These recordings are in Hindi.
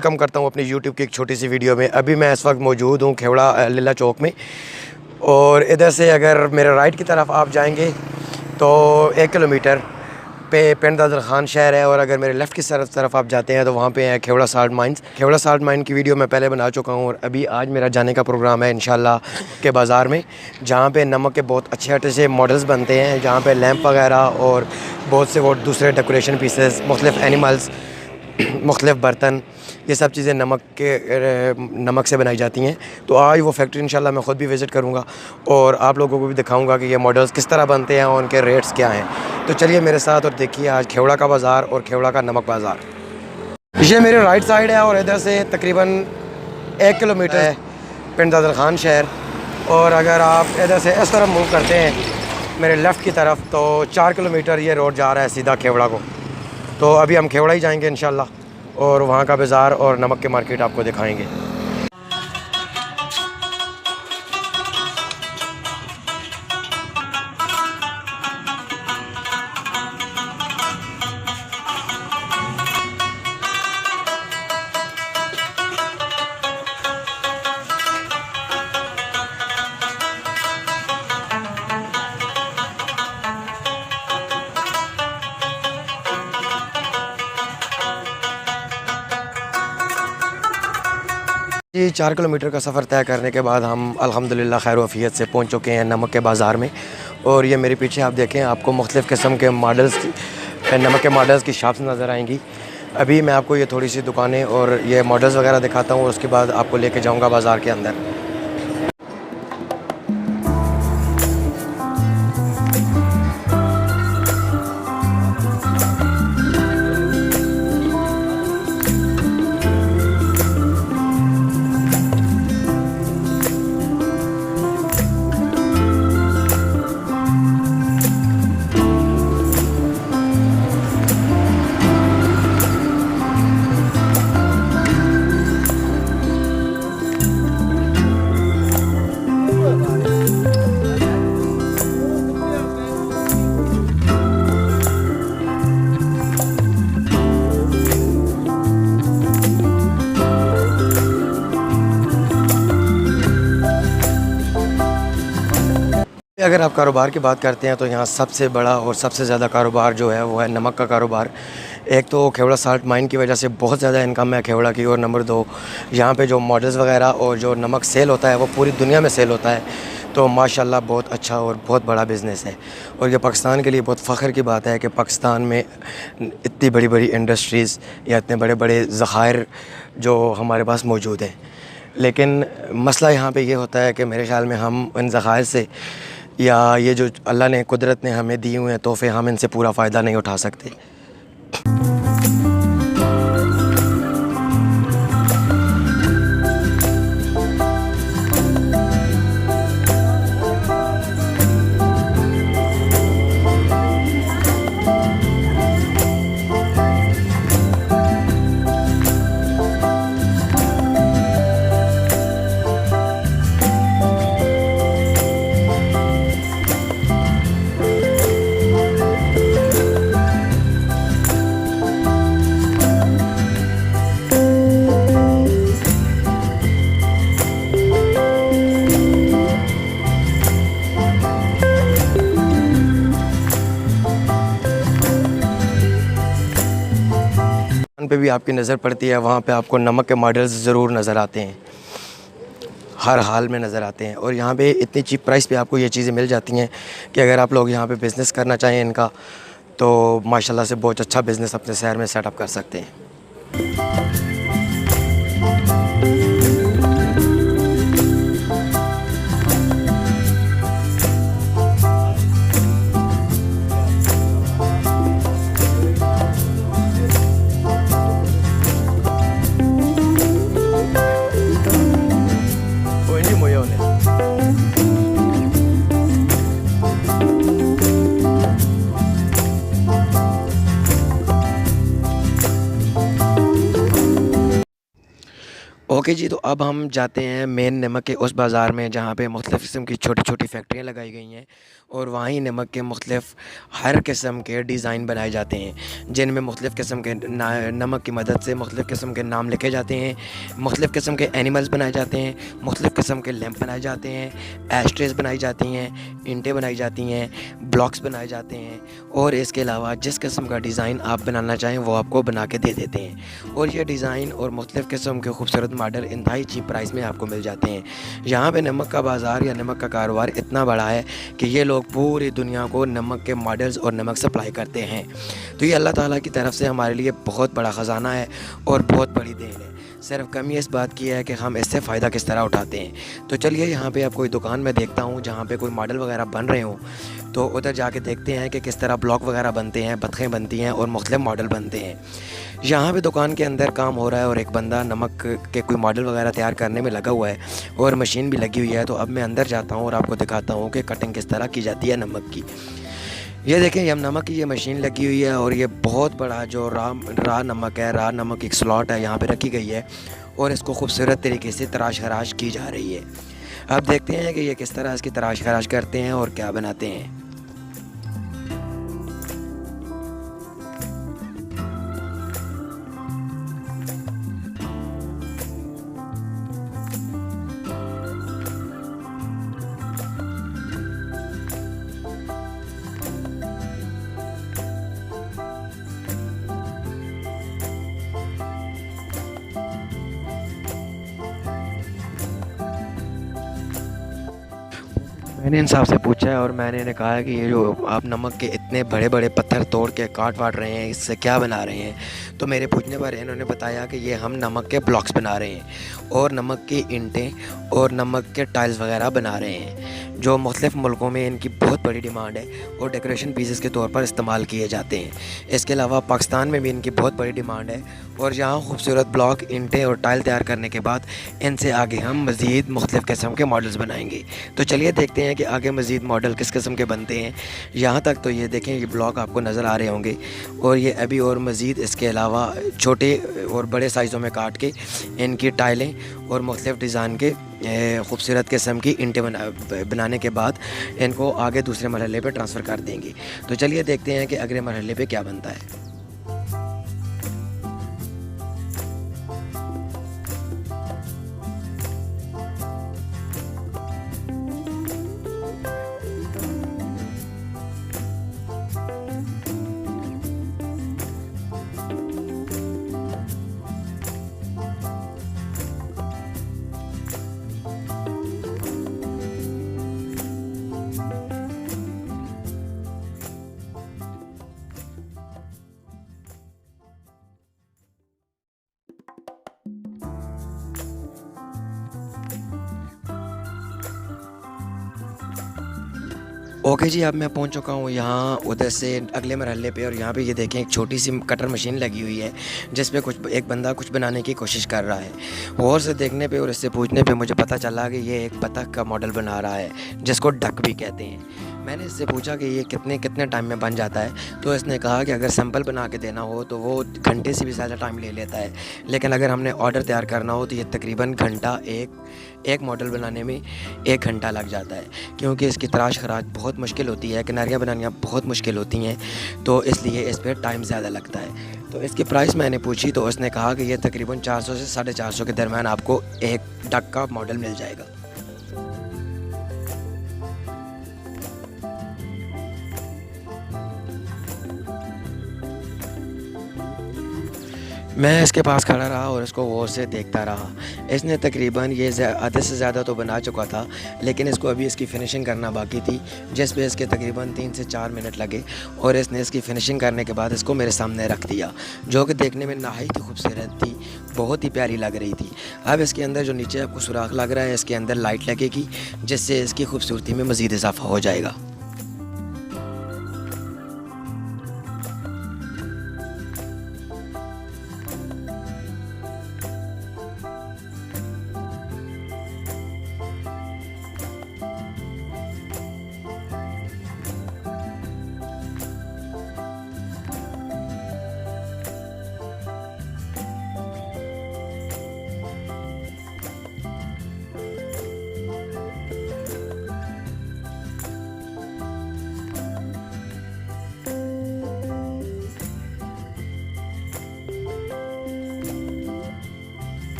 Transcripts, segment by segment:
कम करता हूँ अपनी यूट्यूब की एक छोटी सी वीडियो में। अभी मैं इस वक्त मौजूद हूँ खेवड़ा लीला चौक में, और इधर से अगर मेरे राइट की तरफ आप जाएंगे तो 1 किलोमीटर पे पिंड दादर खान शहर है, और अगर मेरे लेफ़्ट की तरफ आप जाते हैं तो वहाँ पे है Khewra salt mines. Khewra salt mine की वीडियो मैं पहले बना चुका हूँ, और अभी आज मेरा जाने का प्रोग्राम है इंशाल्लाह के बाज़ार में, जहाँ पे नमक के बहुत अच्छे से मॉडल्स बनते हैं, जहाँ पे लैंप वगैरह और बहुत से वो दूसरे डेकोरेशन पीसेस, मुख्तलिफ़ एनिमल्स, मुख्तलिफ़ बर्तन, ये सब चीज़ें नमक से बनाई जाती हैं। तो आज वो फैक्ट्री इंशाल्लाह मैं ख़ुद भी विज़िट करूँगा और आप लोगों को भी दिखाऊँगा कि ये मॉडल्स किस तरह बनते हैं और उनके रेट्स क्या हैं। तो चलिए मेरे साथ और देखिए आज खेवड़ा का बाज़ार और खेवड़ा का नमक बाज़ार। ये मेरे राइट साइड है और इधर से तकरीबन 1 किलोमीटर है पिंड दादर खान शहर, और अगर आप इधर से इस तरफ मूव करते हैं मेरे लेफ़्ट की तरफ तो 4 किलोमीटर ये रोड जा रहा है सीधा खेवड़ा को। तो अभी हम खेवड़ा ही जाएंगे इंशाल्लाह, और वहाँ का बाज़ार और नमक के मार्केट आपको दिखाएंगे। जी 4 किलोमीटर का सफ़र तय करने के बाद हम अल्हम्दुलिल्लाह खैर वफ़ियत से पहुंच चुके हैं नमक के बाज़ार में। और ये मेरे पीछे आप देखें, आपको मुख्तलिफ़ किस्म के मॉडल्स, नमक के मॉडल्स की शॉप्स नज़र आएंगी। अभी मैं आपको ये थोड़ी सी दुकानें और ये मॉडल्स वगैरह दिखाता हूँ, और उसके बाद आपको लेके जाऊँगा बाज़ार के अंदर। अगर आप कारोबार की बात करते हैं तो यहाँ सबसे बड़ा और सबसे ज़्यादा कारोबार जो है वो है नमक का कारोबार। एक तो खेवड़ा साल्ट माइन की वजह से बहुत ज़्यादा इनकम है खेवड़ा की, और नंबर 2 यहाँ पे जो मॉडल्स वगैरह और जो नमक सेल होता है वो पूरी दुनिया में सेल होता है। तो माशाल्लाह बहुत अच्छा और बहुत बड़ा बिज़नेस है, और ये पाकिस्तान के लिए बहुत फ़ख्र की बात है कि पाकिस्तान में इतनी बड़ी बड़ी इंडस्ट्रीज़ या इतने बड़े बड़े ज़खायर जो हमारे पास मौजूद हैं। लेकिन मसला यहाँ पे ये होता है कि मेरे ख़्याल में हम इन ज़खायर से, या ये जो अल्लाह ने कुदरत ने हमें दिए हुए हैं तोहफ़े, हम इनसे पूरा फ़ायदा नहीं उठा सकते। पे भी आपकी नज़र पड़ती है, वहाँ पे आपको नमक के मॉडल्स ज़रूर नज़र आते हैं, हर हाल में नज़र आते हैं। और यहाँ पे इतनी चीप प्राइस पे आपको ये चीज़ें मिल जाती हैं कि अगर आप लोग यहाँ पे बिज़नेस करना चाहें इनका, तो माशाल्लाह से बहुत अच्छा बिज़नेस अपने शहर में सेटअप कर सकते हैं। ओके जी, तो अब हम जाते हैं मेन नमक के उस बाज़ार में जहाँ पे मुख्तलिफ़ किस्म की छोटी-छोटी फैक्ट्रियाँ लगाई गई हैं और वहाँ ही नमक के मुख्तलिफ़ हर किस्म के डिज़ाइन बनाए जाते हैं, जिनमें मुख्तलिफ़ किस्म के नमक की मदद से मुख्तलिफ़ किस्म के नाम लिखे जाते हैं, मुख्तलिफ़ किस्म के एनिमल्स बनाए जाते हैं, मुख्तलिफ़ किस्म के लैंप बनाए जाते हैं, एशट्रेज़ बनाई जाती हैं, ईंटें बनाई जाती हैं, ब्लॉक्स बनाए जाते हैं और इसके अलावा जिस किस्म का डिज़ाइन आप बनाना चाहें वो आपको बना के दे देते हैं। और ये डिज़ाइन और मुख्तलिफ़ किस्म के खूबसूरत मॉडल इंतहाई चीप प्राइस में आपको मिल जाते हैं। यहाँ पे नमक का बाज़ार या नमक का कारोबार इतना बड़ा है कि ये लोग पूरी दुनिया को नमक के मॉडल्स और नमक सप्लाई करते हैं। तो ये अल्लाह ताला की तरफ से हमारे लिए बहुत बड़ा ख़जाना है और बहुत बड़ी देन है। सिर्फ कमी इस बात की है कि हम इससे फ़ायदा किस तरह उठाते हैं। तो चलिए यहाँ पे आप कोई दुकान में देखता हूँ जहाँ पे कोई मॉडल वगैरह बन रहे हों, तो उधर जाके देखते हैं कि किस तरह ब्लॉक वगैरह बनते हैं, बतखें बनती हैं और मुख्तलिफ़ मॉडल बनते हैं। यहाँ पे दुकान के अंदर काम हो रहा है और एक बंदा नमक के कोई मॉडल वगैरह तैयार करने में लगा हुआ है और मशीन भी लगी हुई है। तो अब मैं अंदर जाता हूँ और आपको दिखाता हूँ कि कटिंग किस तरह की जाती है नमक की। ये देखें, ये नमक की ये मशीन लगी हुई है और ये बहुत बड़ा जो रा नमक है, रा नमक एक स्लॉट है यहाँ पे रखी गई है और इसको खूबसूरत तरीके से तराश खराश की जा रही है। अब देखते हैं कि ये किस तरह इसकी तराश खराश करते हैं और क्या बनाते हैं। मैंने इनसाफ से पूछा है और मैंने इन्हें कहा है कि ये जो आप नमक के इतने बड़े बड़े पत्थर तोड़ के काट वाट रहे हैं, इससे क्या बना रहे हैं। तो मेरे पूछने पर इन्होंने बताया कि ये हम नमक के ब्लॉक्स बना रहे हैं और नमक की ईंटें और नमक के टाइल्स वगैरह बना रहे हैं, जो मुख्तलिफ़ मुल्कों में इनकी बहुत बड़ी डिमांड है और डेकोरेशन पीसेस के तौर पर इस्तेमाल किए जाते हैं। इसके अलावा पाकिस्तान में भी इनकी बहुत बड़ी डिमांड है और यहाँ खूबसूरत ब्लॉक, ईंटें और टाइल तैयार करने के बाद इनसे आगे हम मज़ीद मुख्तलिफ़ किस्म के मॉडल्स बनाएंगे। तो चलिए देखते हैं कि आगे मज़ीद मॉडल किस किस्म के बनते हैं। यहाँ तक तो ये देखें, ये ब्लॉक आपको नज़र आ रहे होंगे और ये अभी और मज़ीद इसके अलावा छोटे और बड़े साइज़ों में काट के इनकी टाइलें और मुख्तलिफ़ डिज़ाइन के खूबसूरत किस्म की ईंटें बनाने के बाद इनको आगे दूसरे मरहले पे ट्रांसफ़र कर देंगे। तो चलिए देखते हैं कि अगले मरहले पे क्या बनता है। ओके जी, अब मैं पहुंच चुका हूं यहाँ उधर से अगले मरहले पे और यहाँ पे ये देखें, एक छोटी सी कटर मशीन लगी हुई है जिस पे एक बंदा कुछ बनाने की कोशिश कर रहा है। गौर से देखने पे और इससे पूछने पे मुझे पता चला कि ये एक बतख का मॉडल बना रहा है जिसको डक भी कहते हैं। मैंने इससे पूछा कि ये कितने कितने टाइम में बन जाता है, तो इसने कहा कि अगर सैंपल बना के देना हो तो वो घंटे से भी ज़्यादा टाइम ले लेता है, लेकिन अगर हमने ऑर्डर तैयार करना हो तो ये तकरीबन घंटा एक मॉडल बनाने में 1 घंटा लग जाता है, क्योंकि इसकी तराश खराश बहुत मुश्किल होती है, किनारियाँ बनानियाँ बहुत मुश्किल होती हैं, तो इसलिए इस पर टाइम ज़्यादा लगता है। तो इसकी प्राइस मैंने पूछी तो उसने कहा कि ये तकरीबन 400 से 450 के दरमियान आपको एक डक का मॉडल मिल जाएगा। मैं इसके पास खड़ा रहा और इसको गौर से देखता रहा। इसने तकरीबन ये आधे से ज़्यादा तो बना चुका था, लेकिन इसको अभी इसकी फ़िनिशिंग करना बाकी थी, जिस पे इसके तकरीबन 3 से 4 मिनट लगे और इसने इसकी फ़िनिशिंग करने के बाद इसको मेरे सामने रख दिया, जो कि देखने में नहायत ही खूबसूरत थी, बहुत ही प्यारी लग रही थी। अब इसके अंदर जो नीचे आपको सुराख लग रहा है, इसके अंदर लाइट लगेगी जिससे इसकी खूबसूरती में मज़ीद इजाफा हो जाएगा।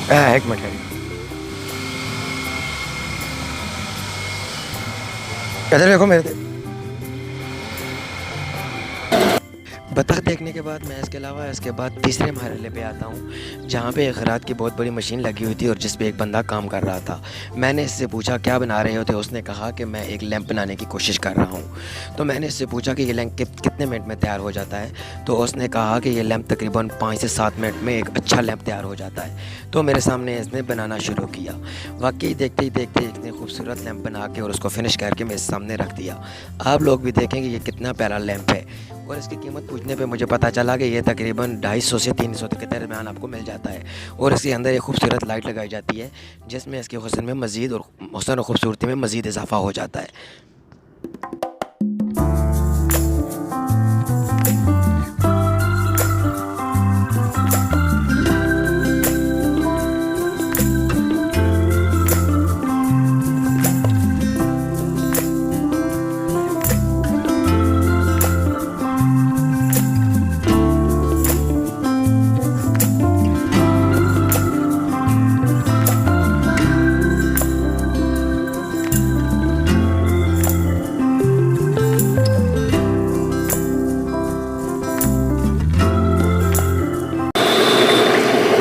एक मिनट है, इधर देखो मेरे। बतख देखने के बाद मैं इसके बाद तीसरे मरहले पे आता हूँ, जहाँ पे एक रात की बहुत बड़ी मशीन लगी हुई थी और जिस पे एक बंदा काम कर रहा था। मैंने इससे पूछा क्या बना रहे हो, तो उसने कहा कि मैं एक लैंप बनाने की कोशिश कर रहा हूँ। तो मैंने इससे पूछा कि ये लैंप कितने मिनट में तैयार हो जाता है, तो उसने कहा कि ये लैंप तकरीबन 5 से 7 मिनट में एक अच्छा लैंप तैयार हो जाता है। तो मेरे सामने इसने बनाना शुरू किया। वाकई देखते ही देखते इतने खूबसूरत लैंप बना के और उसको फिनिश करके मेरे सामने रख दिया। आप लोग भी देखेंगे ये कितना प्यारा लैंप है। और इसकी कीमत पूछने पे मुझे पता चला कि ये तकरीबन 250 से 300 के दरमियान आपको मिल जाता है। और इसके अंदर एक खूबसूरत लाइट लगाई जाती है, जिसमें इसके हुस्न में मज़ीद और हुस्न और ख़ूबसूरती में मज़ीद इजाफा हो जाता है।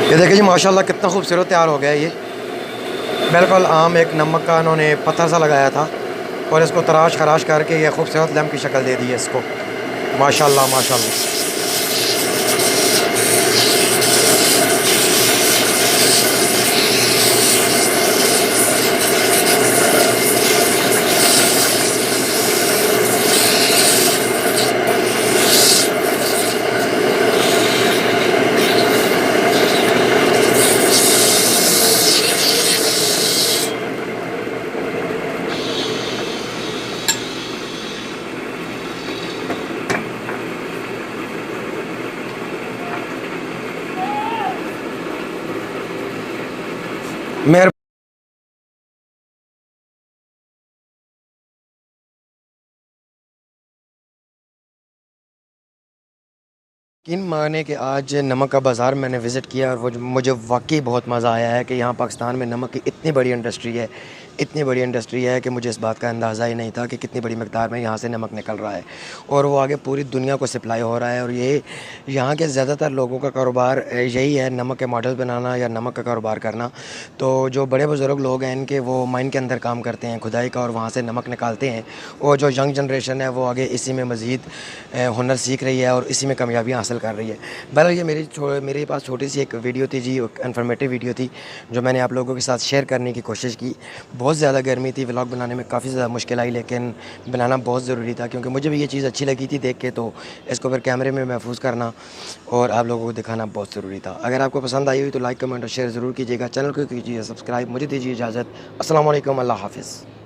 ये देखिए जी, माशाल्लाह कितना खूबसूरत तैयार हो गया ये। बिल्कुल आम एक नमक का उन्होंने पत्थर सा लगाया था और इसको तराश खराश करके ये खूबसूरत लैंप की शक्ल दे दी है इसको। माशाल्लाह माशाल्लाह। मेरे यकीन माने कि आज नमक का बाज़ार मैंने विज़िट किया और वो मुझे वाकई बहुत मज़ा आया है कि यहाँ पाकिस्तान में नमक की इतनी बड़ी इंडस्ट्री है, इतनी बड़ी इंडस्ट्री है कि मुझे इस बात का अंदाज़ा ही नहीं था कि कितनी बड़ी मकदार में यहाँ से नमक निकल रहा है और वो आगे पूरी दुनिया को सप्लाई हो रहा है। और ये यहाँ के ज़्यादातर लोगों का कारोबार यही है, नमक के मॉडल बनाना या नमक का कारोबार करना। तो जो बड़े बुज़ुर्ग लोग हैं इनके वो माइन के अंदर काम करते हैं खुदाई का और वहाँ से नमक निकालते हैं। और जो यंग जनरेशन है वो आगे इसी में मज़ीद हुनर सीख रही है और इसी में कामयाबियाँ हासिल कर रही है। बहरहाल ये मेरे पास छोटी सी एक वीडियो थी जी, इन्फॉर्मेटिव वीडियो थी जो मैंने आप लोगों के साथ शेयर करने की कोशिश की। बहुत ज़्यादा गर्मी थी, व्लॉग बनाने में काफ़ी ज़्यादा मुश्किल आई, लेकिन बनाना बहुत ज़रूरी था क्योंकि मुझे भी ये चीज़ अच्छी लगी थी देख के। तो इसको फिर कैमरे में महफूज करना और आप लोगों को दिखाना बहुत ज़रूरी था। अगर आपको पसंद आई हुई तो लाइक कमेंट और शेयर ज़रूर कीजिएगा। चैनल को कीजिए सब्सक्राइब। मुझे दीजिए इजाज़त। अस्सलाम वालेकुम, अल्लाह हाफ़िज़।